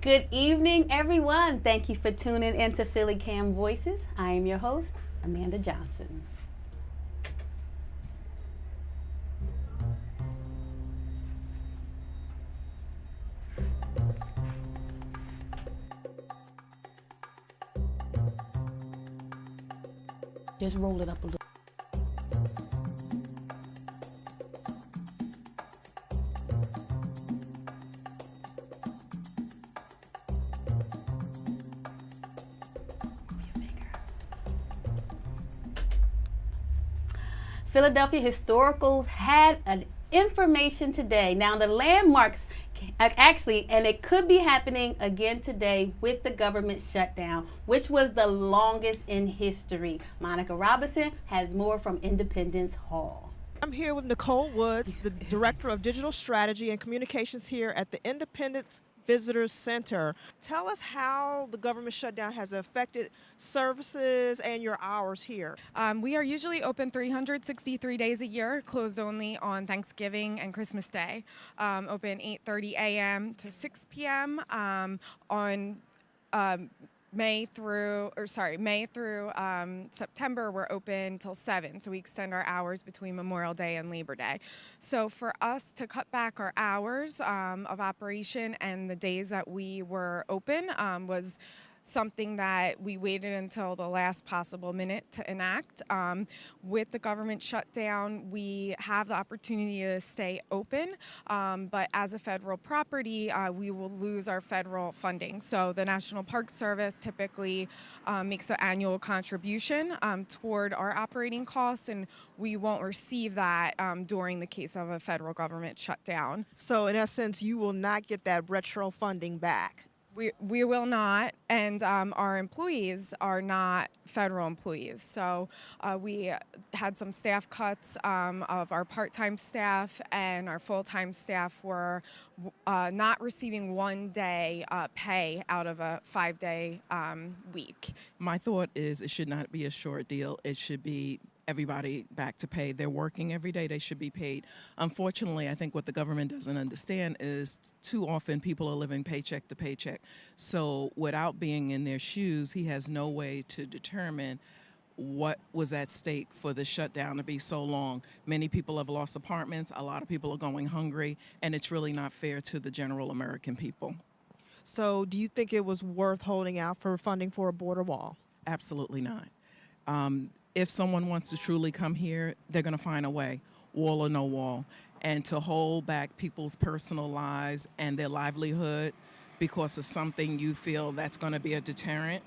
Good evening, everyone. Thank you for tuning into PhillyCAM Voices. I am your host, Amanda Johnson. Just roll it up a little. Philadephia Historical had an information today. Now the landmarks actually, and it could be happening again today with the government shutdown, which was the longest in history. Monica Robinson has more from Independence Hall. I'm here with Nicole Woods, the Director of Digital Strategy and Communications here at the Independence Visitors Center. Tell us how the government shutdown has affected services and your hours here. We are usually open 363 days a year, closed only on Thanksgiving and Christmas Day. Open 8:30 a.m. to 6 p.m. On May through September, we're open till 7, so we extend our hours between Memorial Day and Labor Day. So for us to cut back our hours of operation and the days that we were open was something that we waited until the last possible minute to enact. With the government shutdown, we have the opportunity to stay open, but as a federal property, we will lose our federal funding. So the National Park Service typically makes an annual contribution toward our operating costs, and we won't receive that during the case of a federal government shutdown. So in essence, you will not get that retro funding back. We will not, and our employees are not federal employees. So we had some staff cuts of our part-time staff, and our full-time staff were not receiving 1 day pay out of a 5-day week. My thought is it should not be a short deal. It should be everybody back to pay. They're working every day. They should be paid. Unfortunately, I think what the government doesn't understand is too often people are living paycheck to paycheck. So without being in their shoes, he has no way to determine what was at stake for the shutdown to be so long. Many people have lost apartments. A lot of people are going hungry, and it's really not fair to the general American people. So do you think it was worth holding out for funding for a border wall? Absolutely not. If someone wants to truly come here, they're going to find a way, wall or no wall. And to hold back people's personal lives and their livelihood because of something you feel that's going to be a deterrent,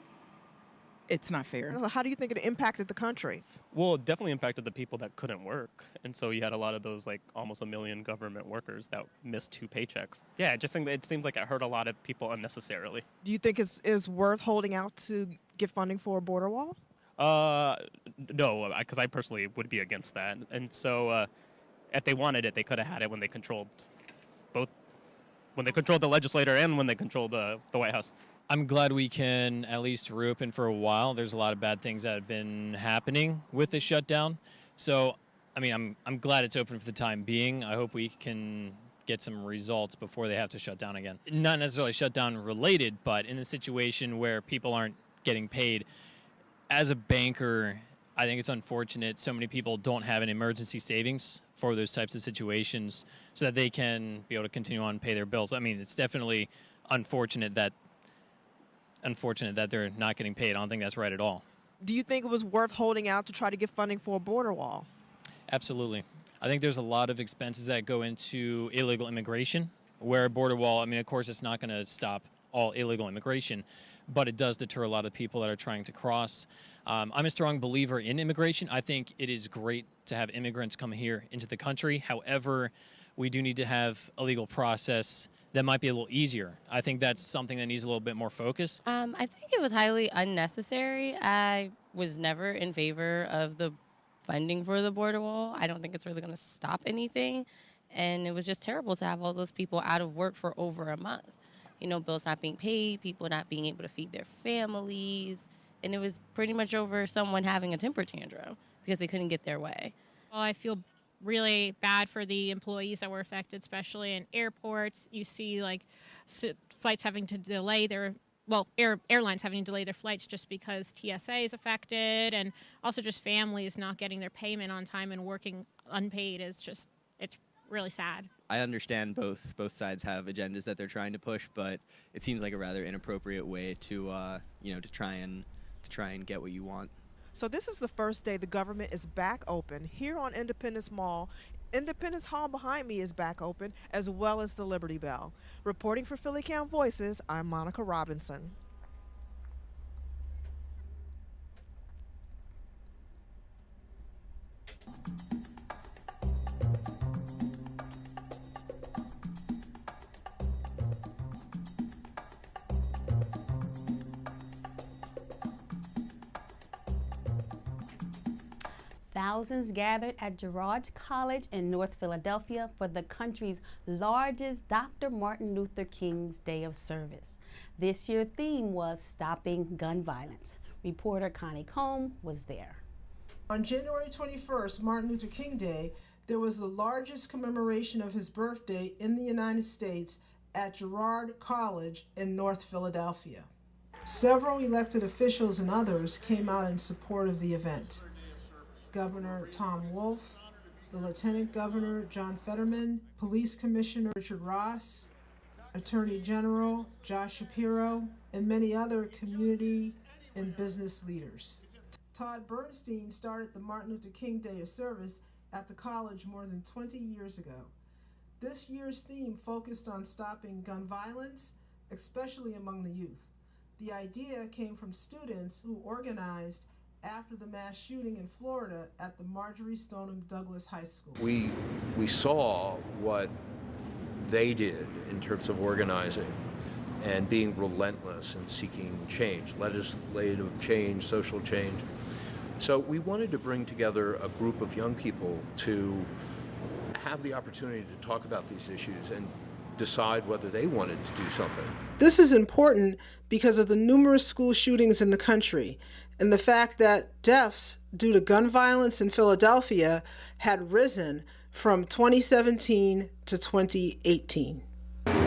it's not fair. How do you think it impacted the country? Well, it definitely impacted the people that couldn't work. And so you had a lot of those, like, almost 1 million government workers that missed 2 paychecks. Yeah, it seems like it hurt a lot of people unnecessarily. Do you think it's worth holding out to get funding for a border wall? No, because I personally would be against that. And so if they wanted it, they could have had it when they controlled the legislature and when they controlled the White House. I'm glad we can at least reopen for a while. There's a lot of bad things that have been happening with the shutdown. So, I mean, I'm glad it's open for the time being. I hope we can get some results before they have to shut down again. Not necessarily shutdown related, but in a situation where people aren't getting paid. As a banker, I think it's unfortunate so many people don't have an emergency savings for those types of situations so that they can be able to continue on and pay their bills. I mean, it's definitely unfortunate that they're not getting paid. I don't think that's right at all. Do you think it was worth holding out to try to get funding for a border wall? Absolutely. I think there's a lot of expenses that go into illegal immigration, where a border wall, I mean, of course, it's not going to stop all illegal immigration, but it does deter a lot of people that are trying to cross. I'm a strong believer in immigration. I think it is great to have immigrants come here into the country. However, we do need to have a legal process that might be a little easier. I think that's something that needs a little bit more focus. I think it was highly unnecessary. I was never in favor of the funding for the border wall. I don't think it's really going to stop anything. And it was just terrible to have all those people out of work for over a month. You know, bills not being paid, people not being able to feed their families. And it was pretty much over someone having a temper tantrum because they couldn't get their way. Well, I feel really bad for the employees that were affected, especially in airports. You see flights having to delay airlines having to delay their flights just because TSA is affected, and also just families not getting their payment on time and working unpaid it's really sad. I understand both sides have agendas that they're trying to push, but it seems like a rather inappropriate way to try and get what you want. So this is the first day the government is back open here on Independence Mall. Independence Hall behind me is back open, as well as the Liberty Bell. Reporting for PhillyCAM Voices, I'm Monica Robinson. Thousands gathered at Girard College in North Philadephia for the country's largest Dr. Martin Luther King's Day of Service. This year's theme was Stopping Gun Violence. Reporter Connie Comm was there. On January 21st, Martin Luther King Day, there was the largest commemoration of his birthday in the United States at Girard College in North Philadephia. Several elected officials and others came out in support of the event. Governor Tom Wolf, the Lieutenant Governor John Fetterman, Police Commissioner Richard Ross, Attorney General Josh Shapiro, and many other community and business leaders. Todd Bernstein started the Martin Luther King Day of Service at the college more than 20 years ago. This year's theme focused on stopping gun violence, especially among the youth. The idea came from students who organized after the mass shooting in Florida at the Marjorie Stoneman Douglas High School. We saw what they did in terms of organizing and being relentless and seeking change, legislative change, social change. So we wanted to bring together a group of young people to have the opportunity to talk about these issues and decide whether they wanted to do something. This is important because of the numerous school shootings in the country and the fact that deaths due to gun violence in Philadephia had risen from 2017 to 2018.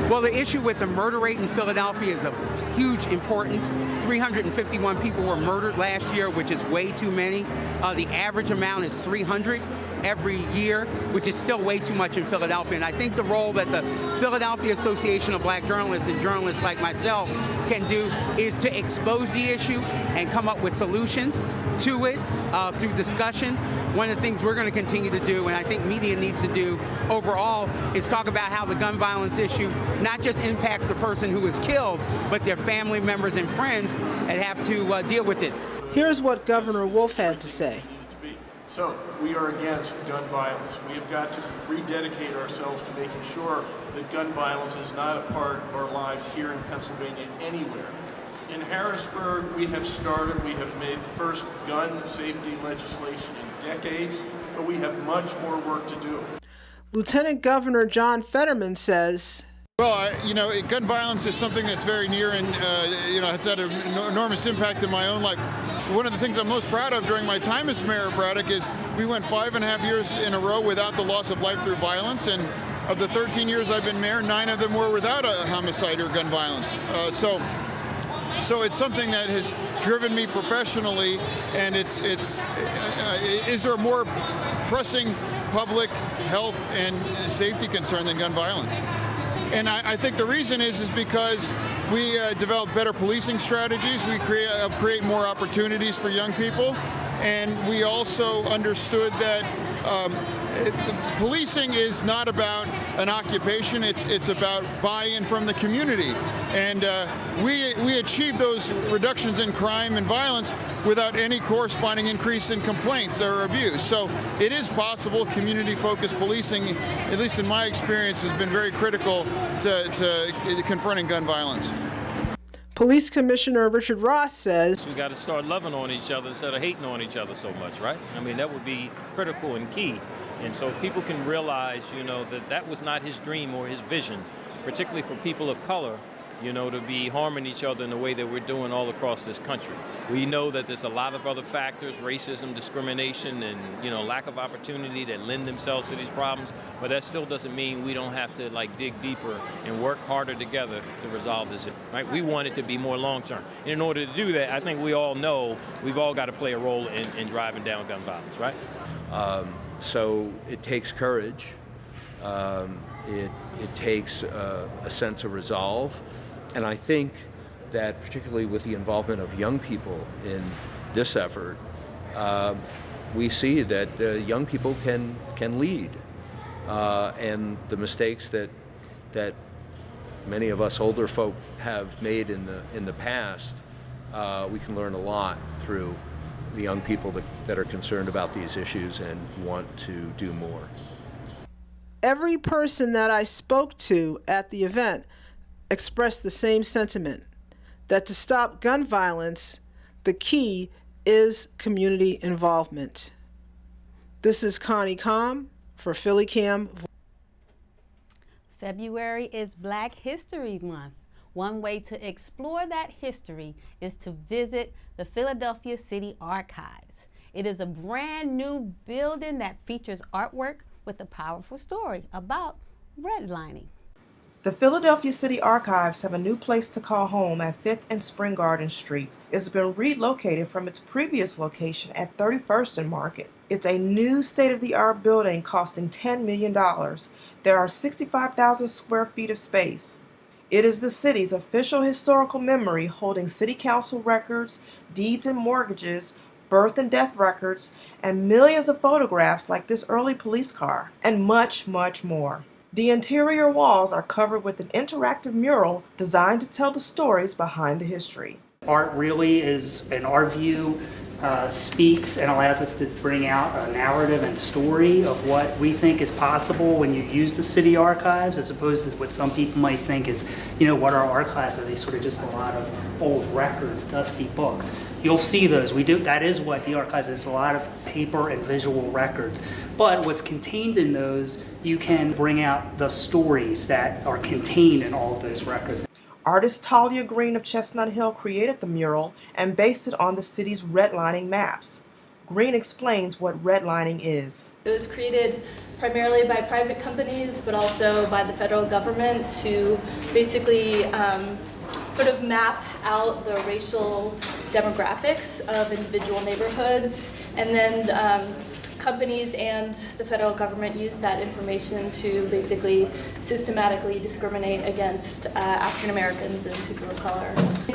Well, the issue with the murder rate in Philadelphia is of huge importance. 351 people were murdered last year, which is way too many. The average amount is 300 every year, which is still way too much in Philadelphia. And I think the role that the Philadelphia Association of Black Journalists and journalists like myself can do is to expose the issue and come up with solutions to it through discussion. One of the things we're going to continue to do, and I think media needs to do overall, is talk about how the gun violence issue not just impacts the person who was killed, but their family members and friends that have to deal with it. Here's what Governor Wolf had to say. So we are against gun violence. We have got to rededicate ourselves to making sure that gun violence is not a part of our lives here in Pennsylvania anywhere. In Harrisburg, we have made the first gun safety legislation in decades, but we have much more work to do. Lieutenant Governor John Fetterman says, well, gun violence is something that's very near and, it's had an enormous impact in my own life. One of the things I'm most proud of during my time as mayor of Braddock is we went 5.5 years in a row without the loss of life through violence, and of the 13 years I've been mayor, 9 of them were without a homicide or gun violence. So it's something that has driven me professionally, and is there a more pressing public health and safety concern than gun violence? And I think the reason is because we develop better policing strategies. We create more opportunities for young people, and we also understood that policing is not about an occupation. It's about buy-in from the community, and we achieved those reductions in crime and violence without any corresponding increase in complaints or abuse. So it is possible. Community-focused policing, at least in my experience, has been very critical to confronting gun violence. Police Commissioner Richard Ross says, we got to start loving on each other instead of hating on each other so much, right? I mean, that would be critical and key. And so people can realize, that was not his dream or his vision, particularly for people of color, to be harming each other in the way that we're doing all across this country. We know that there's a lot of other factors, racism, discrimination, and, lack of opportunity that lend themselves to these problems, but that still doesn't mean we don't have to, dig deeper and work harder together to resolve this, right? We want it to be more long-term. And in order to do that, I think we all know we've all got to play a role in driving down gun violence, right? So it takes courage. It takes a sense of resolve. And I think that particularly with the involvement of young people in this effort, we see that young people can lead. And the mistakes that many of us older folk have made in the past, we can learn a lot through the young people that are concerned about these issues and want to do more. Every person that I spoke to at the event expressed the same sentiment, that to stop gun violence, the key is community involvement. This is Connie Comm for PhillyCAM. February is Black History Month. One way to explore that history is to visit the Philadephia City Archives. It is a brand new building that features artwork with a powerful story about redlining. The Philadephia City Archives have a new place to call home at 5th and Spring Garden Street. It's been relocated from its previous location at 31st and Market. It's a new state-of-the-art building costing $10 million. There are 65,000 square feet of space. It is the city's official historical memory, holding city council records, deeds and mortgages, birth and death records, and millions of photographs like this early police car, and much, much more. The interior walls are covered with an interactive mural designed to tell the stories behind the history. Art really is, in our view, speaks and allows us to bring out a narrative and story of what we think is possible when you use the city archives, as opposed to what some people might think is, what are archives? Are they sort of just a lot of old records, dusty books? You'll see those. That is what the archives is, a lot of paper and visual records. But what's contained in those, you can bring out the stories that are contained in all of those records. Artist Talia Greene of Chestnut Hill created the mural and based it on the city's redlining maps. Greene explains what redlining is. It was created primarily by private companies, but also by the federal government to basically sort of map out the racial demographics of individual neighborhoods, and then companies and the federal government use that information to basically systematically discriminate against African Americans and people of color.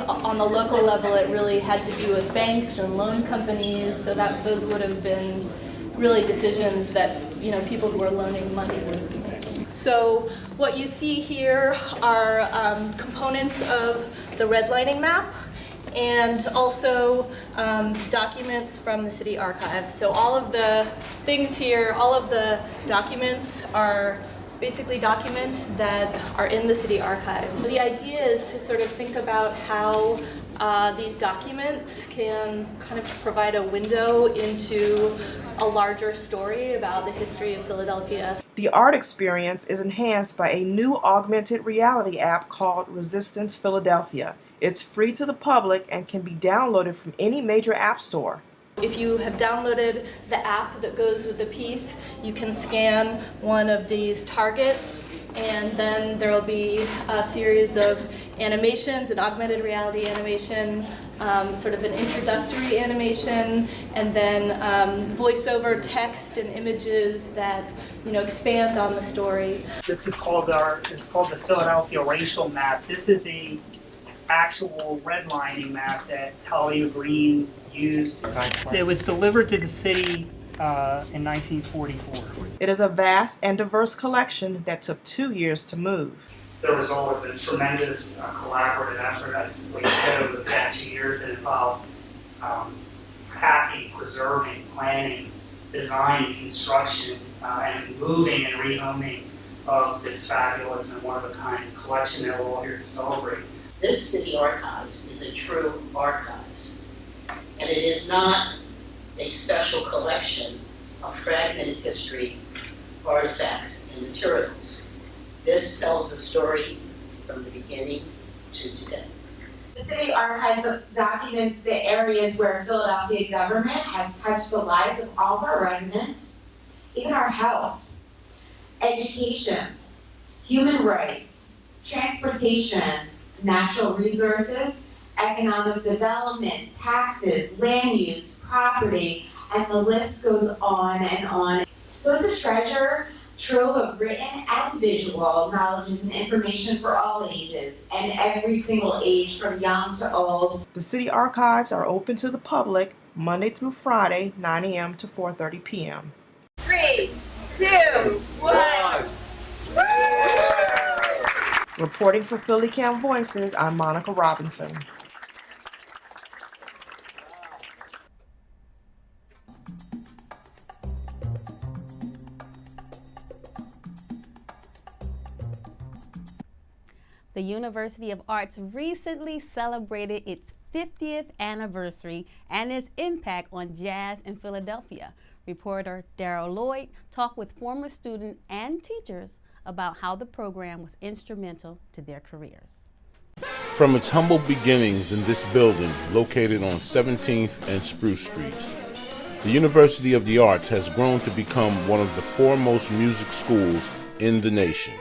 On the local level, it really had to do with banks and loan companies, so that those would have been really decisions that people who are loaning money would have been making. So what you see here are components of the redlining map, and also documents from the city archives. So all of the things here, all of the documents are basically documents that are in the city archives. The idea is to sort of think about how these documents can kind of provide a window into a larger story about the history of Philadelphia. The art experience is enhanced by a new augmented reality app called Resistance Philadephia. It's free to the public and can be downloaded from any major app store. If you have downloaded the app that goes with the piece, you can scan one of these targets, and then there will be a series of animations, an augmented reality animation, sort of an introductory animation, and then voiceover text and images that expand on the story. This is called the Philadelphia Racial Map. This is a actual redlining map that Talia Greene used. It was delivered to the city in 1944. It is a vast and diverse collection that took 2 years to move. The result of a tremendous collaborative effort, as we said, over the past 2 years that involved packing, preserving, planning, design, construction, and moving and rehoming of this fabulous and one-of-a-kind collection that we're all here to celebrate. This city archives is a true archives, and it is not a special collection of fragmented history, artifacts, and materials. This tells the story from the beginning to today. The City Archives documents the areas where Philadelphia government has touched the lives of all of our residents, even our health, education, human rights, transportation, natural resources, economic development, taxes, land use, property, and the list goes on and on. So it's a treasure trove of written and visual knowledge and information for all ages and every single age from young to old. The city archives are open to the public Monday through Friday, 9 a.m. to 4:30 p.m. 3, 2, 1. Reporting for PhillyCAM Voices, I'm Monica Robinson. The University of Arts recently celebrated its 50th anniversary and its impact on jazz in Philadelphia. Reporter Daryl Lloyd talked with former students and teachers about how the program was instrumental to their careers. From its humble beginnings in this building, located on 17th and Spruce Streets, the University of the Arts has grown to become one of the foremost music schools in the nation,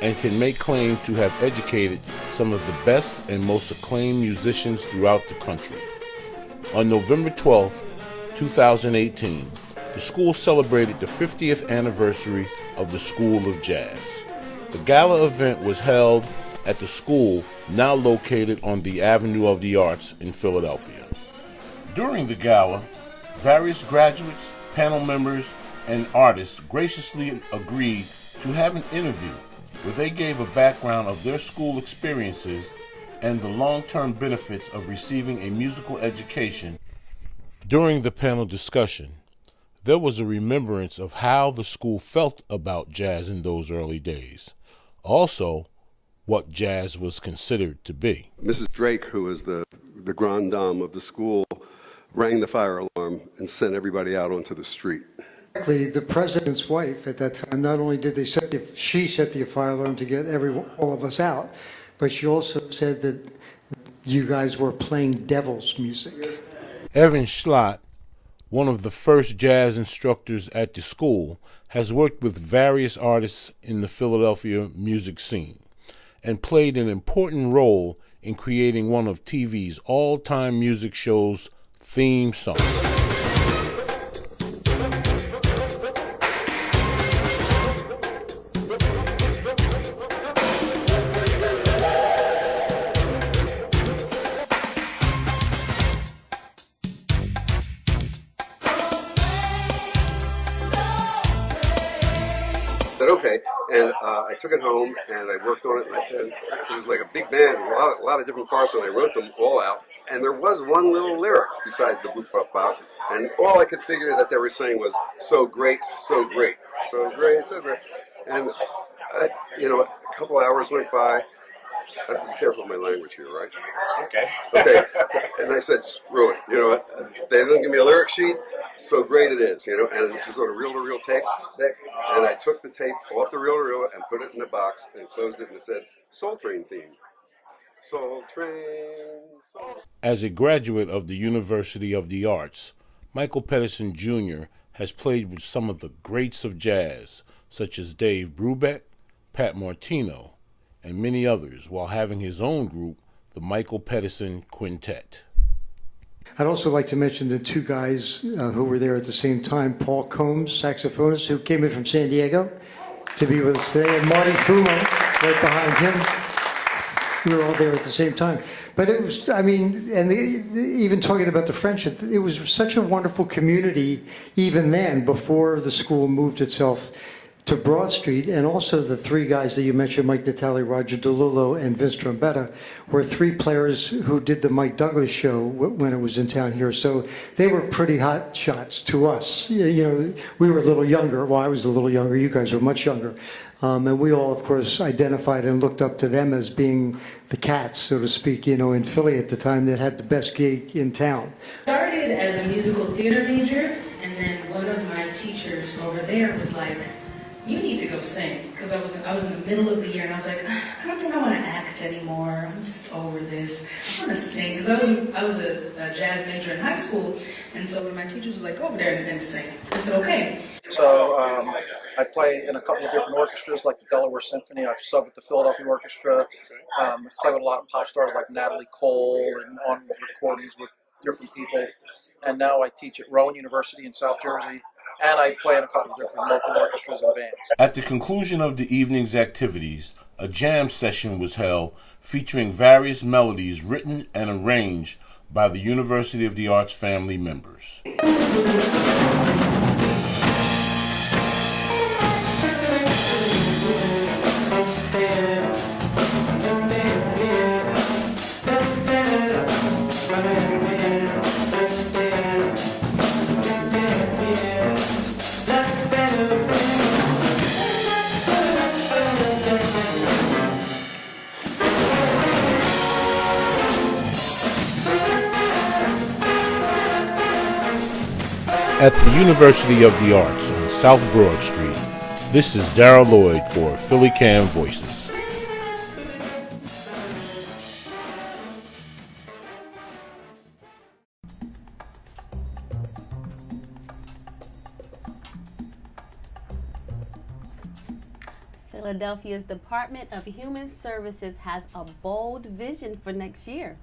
and can make claim to have educated some of the best and most acclaimed musicians throughout the country. On November 12, 2018, the school celebrated the 50th anniversary of the School of Jazz. The gala event was held at the school, now located on the Avenue of the Arts in Philadelphia. During the gala, various graduates, panel members, and artists graciously agreed to have an interview where they gave a background of their school experiences and the long-term benefits of receiving a musical education. During the panel discussion, there was a remembrance of how the school felt about jazz in those early days. Also, what jazz was considered to be. Mrs. Drake, who was the grande dame of the school, rang the fire alarm and sent everybody out onto the street. The president's wife at that time, not only did she set the fire alarm to get all of us out, but she also said that you guys were playing devil's music. Evan Schlott, one of the first jazz instructors at the school, has worked with various artists in the Philadelphia music scene and played an important role in creating one of TV's all-time music shows' theme songs. Okay, and I took it home and I worked on it, and it was like a big band, a lot of different parts, and I wrote them all out. And there was one little lyric besides the boop bop bop, and all I could figure that they were saying was "so great, so great, so great, so great." And a couple hours went by. I have to be careful with my language here, right? Okay. And I said, screw it. They didn't give me a lyric sheet. So great it is, and it was on a reel-to-reel tape deck, and I took the tape off the reel-to-reel and put it in a box and closed it, and it said Soul Train theme. Soul Train, Soul. As a graduate of the University of the Arts, Michael Pedicin Jr. has played with some of the greats of jazz, such as Dave Brubeck, Pat Martino, and many others, while having his own group, the Michael Pedicin Quintet. I'd also like to mention the two guys who were there at the same time, Paul Combs, saxophonist, who came in from San Diego to be with us today, and Marty Fumo, right behind him. We were all there at the same time. But it was, even talking about the friendship, it was such a wonderful community even then, before the school moved itself to Broad Street. And also the three guys that you mentioned, Mike Natale, Roger DeLullo, and Vince Trombetta, were three players who did the Mike Douglas show when it was in town here. So they were pretty hot shots to us. We were a little younger. Well, I was a little younger. You guys were much younger. And we all, of course, identified and looked up to them as being the cats, so to speak, in Philly at the time that had the best gig in town. Started as a musical theater major, and then one of my teachers over there was like, you need to go sing, because I was in the middle of the year, and I was like, I don't think I want to act anymore. I'm just over this. I want to sing, because I was a jazz major in high school, and so when my teacher was like, go over there and sing, I said, okay. So I play in a couple of different orchestras, like the Delaware Symphony. I've subbed with the Philadephia Orchestra. I've played with a lot of pop stars like Natalie Cole and on recordings with different people. And now I teach at Rowan University in South Jersey, and I play in a couple of different local orchestras and bands. At the conclusion of the evening's activities, a jam session was held featuring various melodies written and arranged by the University of the Arts family members. At the University of the Arts on South Broad Street, this is Darrell Lloyd for PhillyCAM Voices. Philadelphia's Department of Human Services has a bold vision for next year.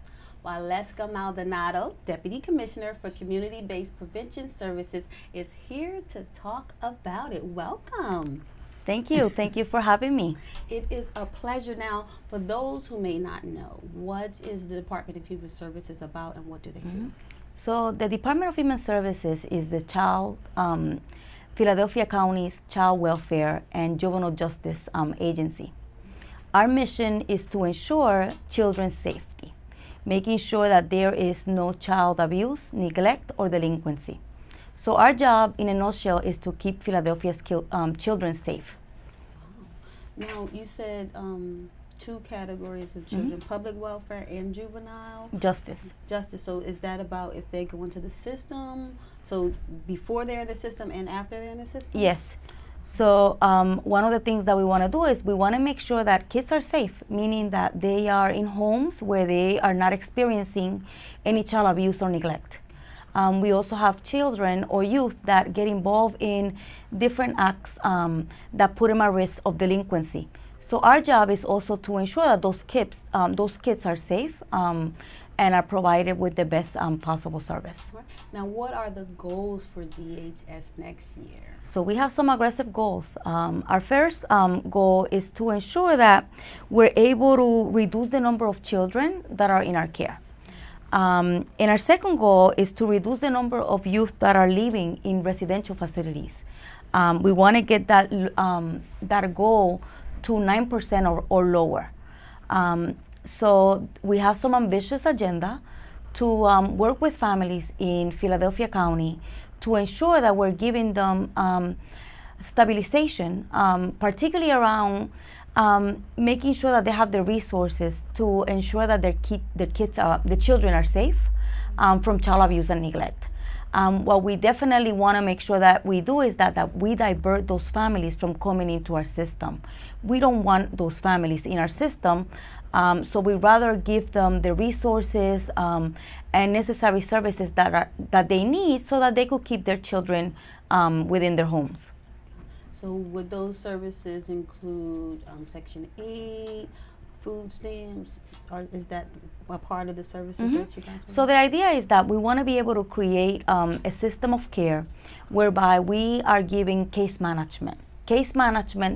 Waleska Maldonado, Deputy Commissioner for Community-Based Prevention Services, is here to talk about it. Welcome. Thank you. Thank you for having me. It is a pleasure. Now, for those who may not know, what is the Department of Human Services about and what do they do? So the Department of Human Services is the Philadelphia County's Child Welfare and Juvenile Justice Agency. Our mission is to ensure children's safety, making sure that there is no child abuse, neglect, or delinquency. So our job, in a nutshell, is to keep Philadelphia's children safe. Now, you said two categories of children, public welfare and juvenile? Justice. Justice. So is that about if they go into the system, so before they're in the system and after they're in the system? Yes. So one of the things that we want to do is we want to make sure that kids are safe, meaning that they are in homes where they are not experiencing any child abuse or neglect. We also have children or youth that get involved in different acts that put them at risk of delinquency. So our job is also to ensure that those kids are safe and are provided with the best possible service. Now, what are the goals for DHS next year? So we have some aggressive goals. Our first goal is to ensure that we're able to reduce the number of children that are in our care. And our second goal is to reduce the number of youth that are living in residential facilities. We want to get that goal to 9% or lower. So we have some ambitious agenda to work with families in Philadelphia County to ensure that we're giving them stabilization, particularly around making sure that they have the resources to ensure that the children are safe from child abuse and neglect. What we definitely want to make sure that we do is that we divert those families from coming into our system. We don't want those families in our system, so we rather give them the resources and necessary services that they need so that they could keep their children within their homes. So would those services include Section 8, food stamps, or is that a part of the services that you guys want? So the idea is that we want to be able to create a system of care whereby we are giving case management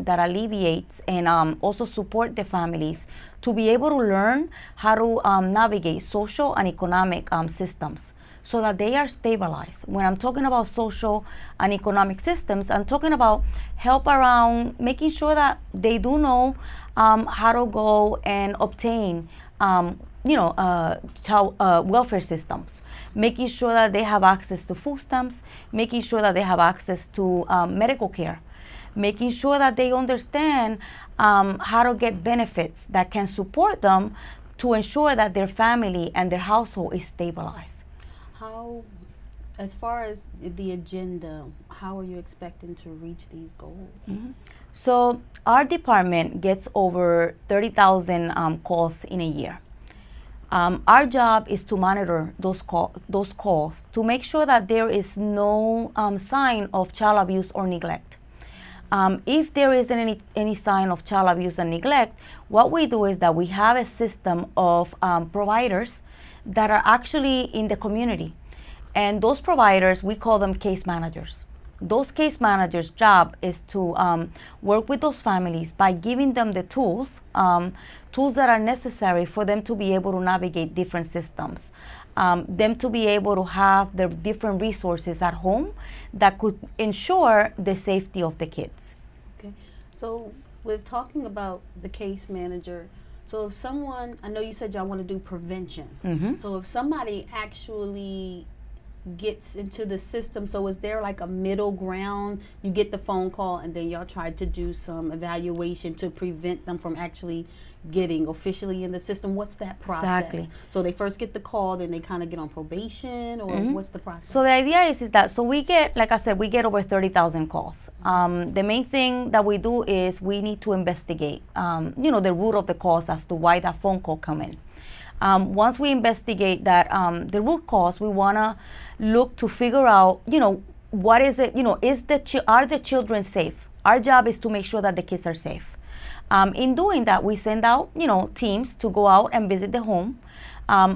that alleviates and also support the families to be able to learn how to navigate social and economic systems so that they are stabilized. When I'm talking about social and economic systems, I'm talking about help around making sure that they do know how to go and obtain child welfare systems, making sure that they have access to food stamps, making sure that they have access to medical care, making sure that they understand how to get benefits that can support them to ensure that their family and their household is stabilized. How as far as the agenda, how are you expecting to reach these goals? So our department gets over 30,000 calls in a year. Our job is to monitor those calls to make sure that there is no sign of child abuse or neglect. If there isn't any sign of child abuse and neglect, what we do is that we have a system of providers that are actually in the community. And those providers, we call them case managers. Those case managers' job is to work with those families by giving them the tools that are necessary for them to be able to navigate different systems, them to be able to have the different resources at home that could ensure the safety of the kids. Okay, so with talking about the case manager, so if someone, I know you said y'all want to do prevention, so if somebody actually gets into the system, so is there like a middle ground? You get the phone call and then y'all try to do some evaluation to prevent them from actually getting officially in the system. What's that process? Exactly. So they first get the call, then they kind of get on probation, or what's the process? So the idea is that, so we get, like I said, we get over 30,000 calls. The main thing that we do is we need to investigate, the root of the cause as to why that phone call come in. Once we investigate that, the root cause, we want to look to figure out, what is it, are the children safe? Our job is to make sure that the kids are safe. In doing that, we send out, teams to go out and visit the home,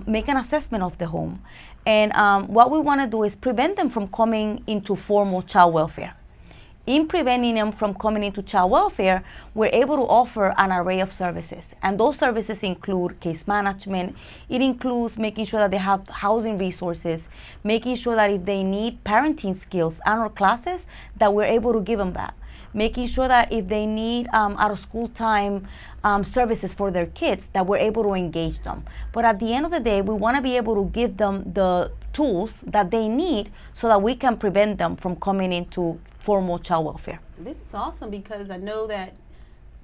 make an assessment of the home. And what we want to do is prevent them from coming into formal child welfare. In preventing them from coming into child welfare, we're able to offer an array of services. And those services include case management. It includes making sure that they have housing resources, making sure that if they need parenting skills and/or classes, that we're able to give them that. Making sure that if they need out of school time services for their kids, that we're able to engage them. But at the end of the day, we want to be able to give them the tools that they need so that we can prevent them from coming into formal child welfare. This is awesome, because I know that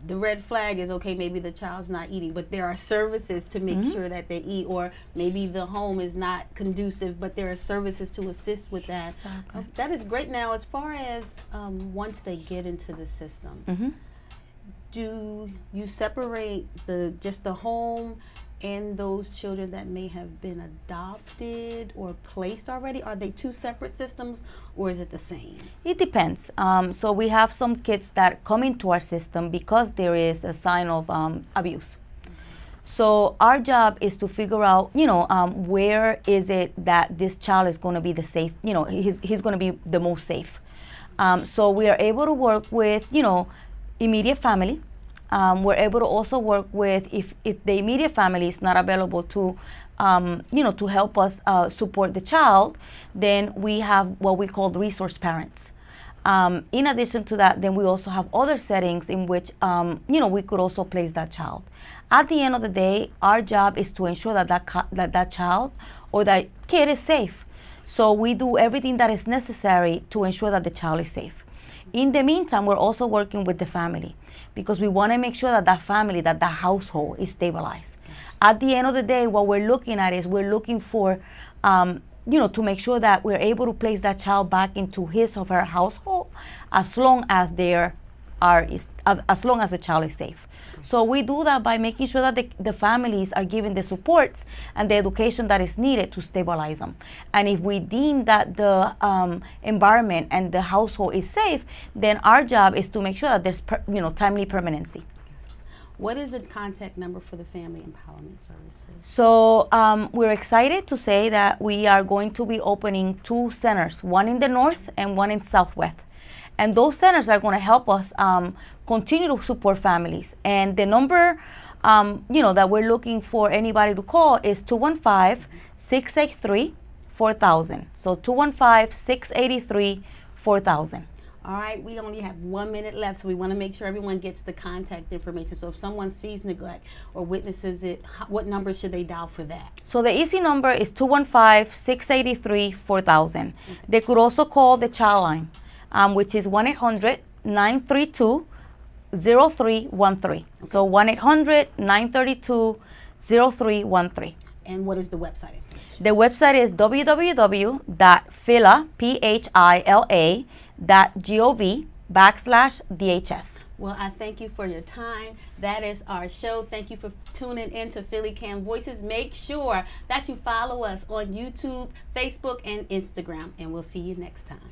the red flag is, okay, maybe the child's not eating, but there are services to make sure that they eat, or maybe the home is not conducive, but there are services to assist with that. Exactly. That is great. Now, as far as once they get into the system, do you separate just the home and those children that may have been adopted or placed already? Are they two separate systems, or is it the same? It depends. So we have some kids that come into our system because there is a sign of abuse. So our job is to figure out, where is it that this child is going to be the safe, he's going to be the most safe. So we are able to work with, immediate family. We're able to also work with, if the immediate family is not available to, to help us support the child, then we have what we call resource parents. In addition to that, then we also have other settings in which, we could also place that child. At the end of the day, our job is to ensure that that child or that kid is safe. So we do everything that is necessary to ensure that the child is safe. In the meantime, we're also working with the family, because we want to make sure that that family, that the household is stabilized. At the end of the day, what we're looking at is we're looking for, to make sure that we're able to place that child back into his or her household as long as as long as the child is safe. So we do that by making sure that the families are given the supports and the education that is needed to stabilize them. And if we deem that the environment and the household is safe, then our job is to make sure that there's timely permanency. What is the contact number for the Family Empowerment Services? So we're excited to say that we are going to be opening 2 centers, one in the north and one in southwest. And those centers are going to help us continue to support families. And the number, that we're looking for anybody to call is 215-683-4000. So 215-683-4000. All right, we only have 1 minute left, so we want to make sure everyone gets the contact information. So if someone sees neglect or witnesses it, what number should they dial for that? So the easy number is 215-683-4000. They could also call the child line, which is 1-800-932-0313. So 1-800-932-0313. And what is the website information? The website is www.phila.gov/DHS. Well, I thank you for your time. That is our show. Thank you for tuning in to PhillyCAM Voices. Make sure that you follow us on YouTube, Facebook, and Instagram, and we'll see you next time.